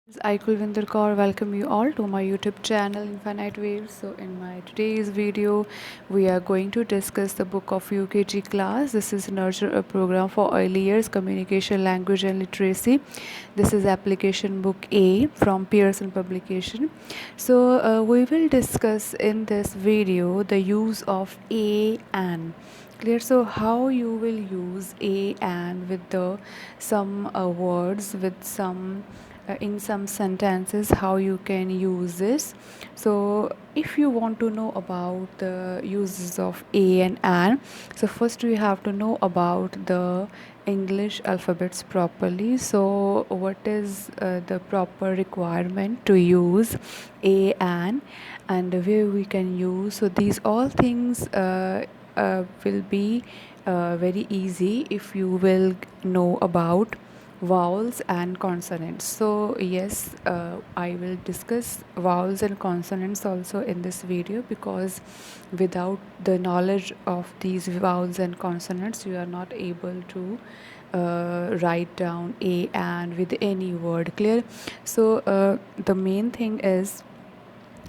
I Kulvinder Kaur welcome you all to my YouTube channel Infinite Waves. So in my today's video we are going to discuss the book of UKG class. This is Nurture, a program for early years communication, language and literacy. This is application book A from Pearson publication. So we will discuss in this video the use of a and. Clear? So how you will use a and with the some words with some in some sentences, how you can use this. So if you want to know about the uses of a and an, so first we have to know about the English alphabets properly. So what is the proper requirement to use a and where we can use. So these all things will be very easy if you will know about vowels and consonants. So yes, I will discuss vowels and consonants also in this video, because without the knowledge of these vowels and consonants you are not able to write down a and with any word. Clear? So the main thing is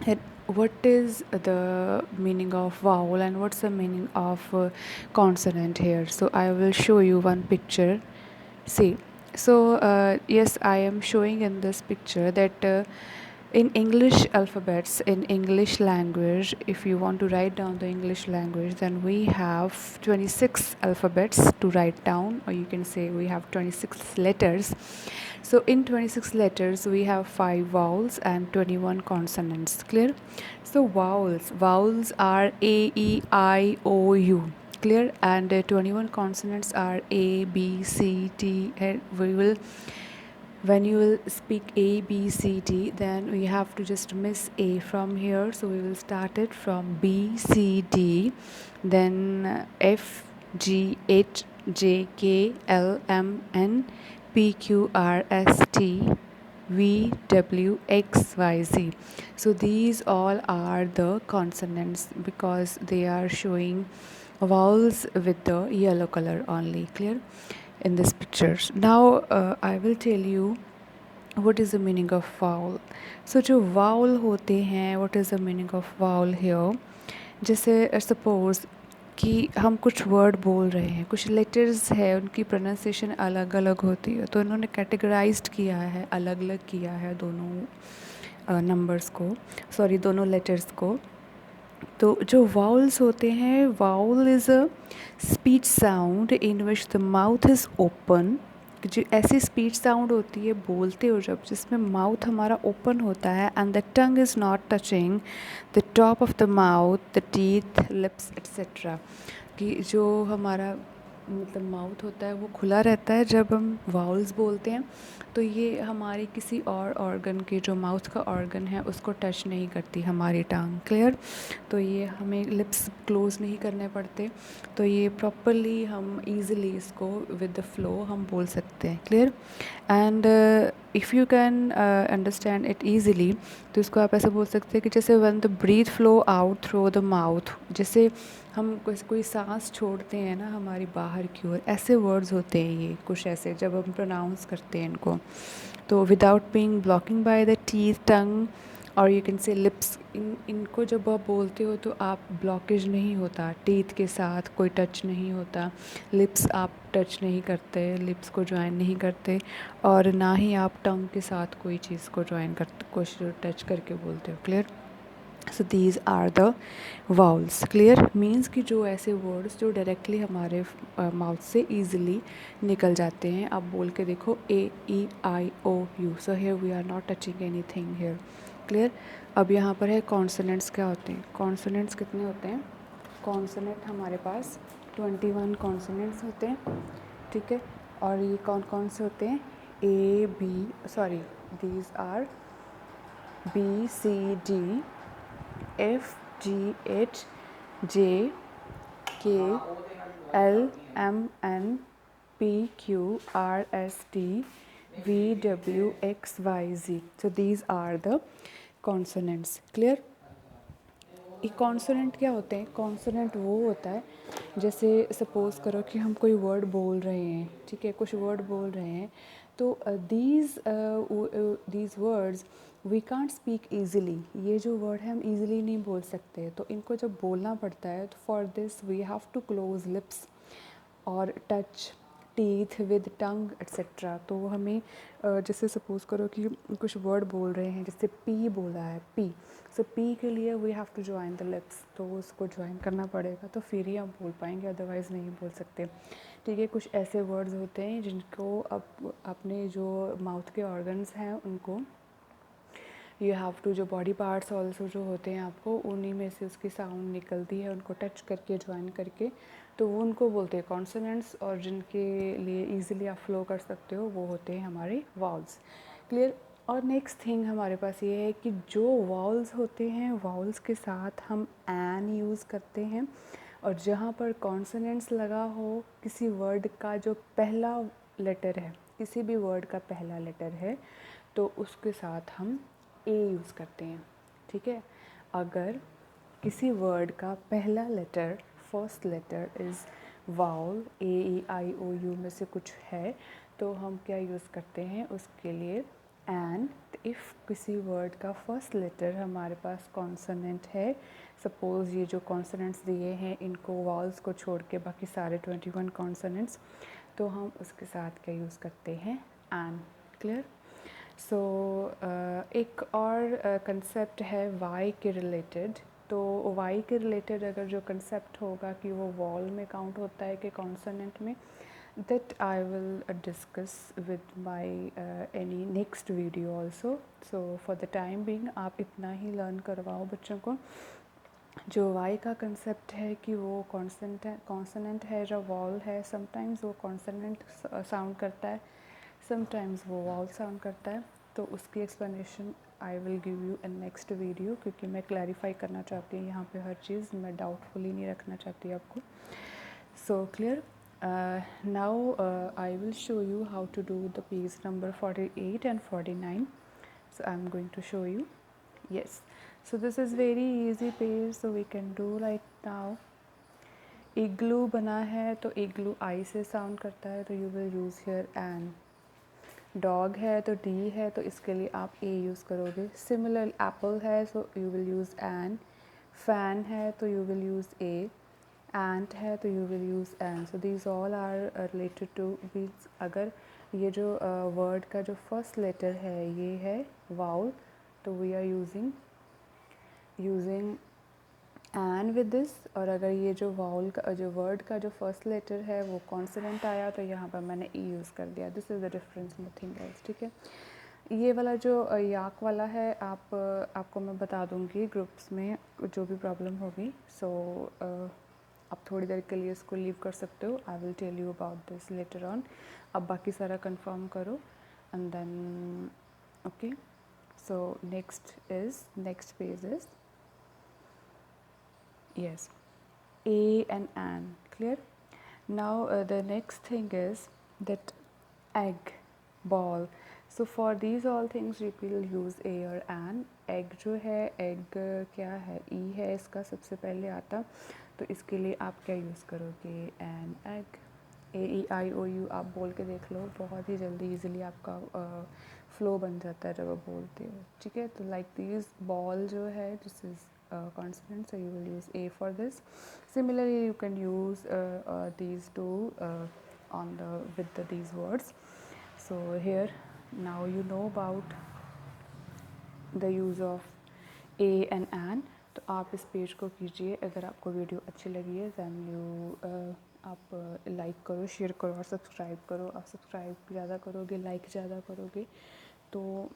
that what is the meaning of vowel and what's the meaning of consonant here. So I will show you one picture. See, so yes, I am showing in this picture that in English alphabets, in English language, if you want to write down the English language, then we have 26 alphabets to write down, or you can say we have 26 letters. So in 26 letters, we have 5 vowels and 21 consonants. Clear? So vowels are A, E, I, O, U. Clear? And 21 consonants are A, B, C, D. And when you will speak A, B, C, D, then we have to just miss A from here. So we will start it from B, C, D, then F, G, H, J, K, L, M, N, P, Q, R, S, T, V, W, X, Y, Z. So these all are the consonants because they are showing vowels with the yellow color only. Clear? In this pictures. Now I will tell you what is the meaning of vowel. So जो vowel होते हैं, what is the meaning of vowel here? जैसे suppose कि हम कुछ word बोल रहे हैं, कुछ लेटर्स है, उनकी प्रोनाउंसिएशन अलग अलग होती है, तो उन्होंने कैटेगराइज्ड किया है, अलग अलग किया है दोनों नंबर्स को, सॉरी दोनों लेटर्स को. तो जो वाउल्स होते हैं, vowel is a speech sound in which the mouth is open. जो ऐसी स्पीच साउंड होती है बोलते हो जब, जिसमें माउथ हमारा ओपन होता है and the tongue is not touching the top of the mouth, the teeth, lips etcetera. कि जो हमारा मतलब माउथ होता है वो खुला रहता है जब हम वाउल्स बोलते हैं, तो ये हमारे किसी और ऑर्गन के, जो माउथ का ऑर्गन है, उसको टच नहीं करती हमारी टंग. क्लियर? तो ये हमें लिप्स क्लोज नहीं करने पड़ते, तो ये प्रॉपरली हम ईज़िली इसको विद द फ्लो हम बोल सकते हैं. Clear? And if you can understand it easily, तो इसको आप ऐसे बोल सकते हैं कि जैसे when the breath flow out through the mouth, जैसे हम कोई सांस छोड़ते हैं ना हमारी बाहर की ओर, ऐसे वर्ड्स होते हैं ये कुछ ऐसे जब हम प्रोनाउंस करते हैं इनको. तो without being blocking by the teeth, tongue और यू कैन से लिप्स, इनको जब आप बोलते हो तो आप ब्लॉकेज नहीं होता, टीथ के साथ कोई टच नहीं होता, लिप्स आप टच नहीं करते, लिप्स को ज्वाइन नहीं करते, और ना ही आप टंग के साथ कोई चीज़ को ज्वाइन करते, कुछ टच करके बोलते हो. Clear? So these are the vowels. Clear? Means कि जो ऐसे वर्ड्स जो डायरेक्टली हमारे माउथ से ईजिली निकल जाते हैं. आप बोल के देखो A, E, I, O, U. So here we are not touching anything here. Clear? अब यहाँ पर है कॉन्सोनेंट्स. क्या होते हैं कॉन्सोनेंट्स? कितने होते हैं कॉन्सोनेंट? हमारे पास 21 कॉन्सोनेंट्स होते हैं. ठीक है? और ये कौन कौन से होते हैं? A, B, sorry, these are B, C, D, F, G, H, J, K, L, M, N, P, Q, R, S, T, V, W, X, Y, Z. So these are the consonants. Clear? ये consonant क्या होते हैं? Consonant वो होता है जैसे suppose करो कि हम कोई वर्ड बोल रहे हैं, ठीक है, कुछ वर्ड बोल रहे हैं, तो दीज words we can't speak easily, ये जो वर्ड है हम ईज़िली नहीं बोल सकते, तो इनको जब बोलना पड़ता है तो for this we have to close lips और touch teeth with tongue etcetera. तो हमें जैसे सपोज़ करो कि कुछ वर्ड बोल रहे हैं, जैसे पी बोला है, पी, सो पी के लिए we have to join the lips, तो उसको ज्वाइन करना पड़ेगा, तो फिर ही हम बोल पाएंगे, अदरवाइज़ नहीं बोल सकते। ठीक है, कुछ ऐसे वर्ड्स होते हैं जिनको अपने जो माउथ के ऑर्गन्स हैं उनको यू हैव टू, जो बॉडी पार्ट्स ऑल्सो जो होते हैं आपको उन्हीं में से उसकी साउंड निकलती है, उनको टच करके ज्वाइन करके, तो वो उनको बोलते हैं कॉन्सोनेंट्स, और जिनके लिए इजीली आप फ्लो कर सकते हो वो होते हैं हमारे वाउल्स। क्लियर। और नेक्स्ट थिंग हमारे पास ये है कि जो वाउल्स होते हैं, वाउल्स के साथ हम एन यूज़ करते हैं, और जहाँ पर कॉन्सोनेंट्स लगा हो, किसी वर्ड का जो पहला लेटर है, किसी भी वर्ड का पहला लेटर है, तो उसके साथ हम ए यूज़ करते हैं। ठीक है, अगर किसी वर्ड का पहला letter, first letter is vowel, A E I O U में से कुछ है, तो हम क्या यूज़ करते हैं उसके लिए एंड। इफ़ किसी वर्ड का फर्स्ट लेटर हमारे पास कॉन्सोनेंट है, सपोज़ ये जो कॉन्सोनेंट्स दिए हैं इनको वाउल्स को छोड़ के बाकी सारे 21 कॉन्सोनेंट्स, तो हम उसके साथ क्या यूज़ करते हैं, एंड। क्लियर। सो एक और कंसेप्ट है वाई के रिलेटेड। तो वाई के रिलेटेड अगर जो कंसेप्ट होगा कि वो वॉल में काउंट होता है कि कॉन्सोनेंट में, that I will discuss with my any next video also. So for the time being आप इतना ही लर्न करवाओ बच्चों को। जो वाई का कंसेप्ट है कि वो कॉन्सोनेंट है या वॉल है, समटाइम्स वो कॉन्सोनेंट साउंड करता है, समटाइम्स वो वॉल साउंड करता है, तो उसकी explanation I will give you in next video, क्योंकि मैं क्लैरिफाई करना चाहती हूँ यहाँ पे हर चीज़, मैं डाउटफुली नहीं रखना चाहती आपको। So clear. Now I will show you how to do the page number 48 and 49. So I'm going to show you. Yes, so this is very easy page, so we can do like now. इग्लू बना है तो इग्लू आई से sound करता है, तो you will use here an. Dog है तो D है, तो इसके लिए आप ए यूज़ करोगे। सिमिलर एप्पल है so you will use an. Fan है तो you will use a. Ant है तो you will use an. So these all are related to means, अगर ये जो वर्ड का जो फर्स्ट लेटर है ये है वाउल, तो we are using an with this. और अगर ये जो वाउल का जो वर्ड का जो फर्स्ट लेटर है वो कॉन्सोनेंट आया, तो यहाँ पर मैंने ई यूज़ कर दिया। This is the difference, nothing else. ठीक है, ये वाला जो याक वाला है आपको मैं बता दूँगी ग्रुप्स में जो भी प्रॉब्लम होगी। सो आप थोड़ी देर के लिए इसको लीव कर सकते हो, I will tell you about this letter on. अब बाकी सारा कंफर्म करो and then okay. So next page is yes, a and an. Clear. Now the next thing is that egg, ball. So for these all things we will use a or an. egg जो है, egg क्या है, e है इसका सबसे पहले आता, तो इसके लिए आप क्या यूज़ करोगे, an egg। A E I O U आप बोल के देख लो, बहुत ही जल्दी इजीली आपका फ्लो बन जाता है जब आप बोलते हो। ठीक है, तो लाइक दिस बॉल जो है this is consonant, so you will use a for this. Similarly you can use these two on the with these words. So here now you know about the use of a and an. तो आप इस page को कीजिए। अगर आपको video अच्छी लगी है दैन यू आप लाइक करो, शेयर करो और सब्सक्राइब करो। आप सब्सक्राइब ज़्यादा करोगे, लाइक ज़्यादा करोगे, तो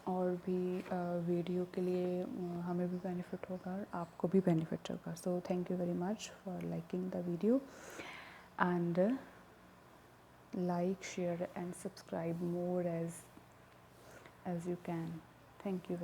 और भी वीडियो के लिए हमें भी बेनिफिट होगा और आपको भी बेनिफिट होगा। So thank you very much for liking the video and like, share and subscribe more as you can. Thank you very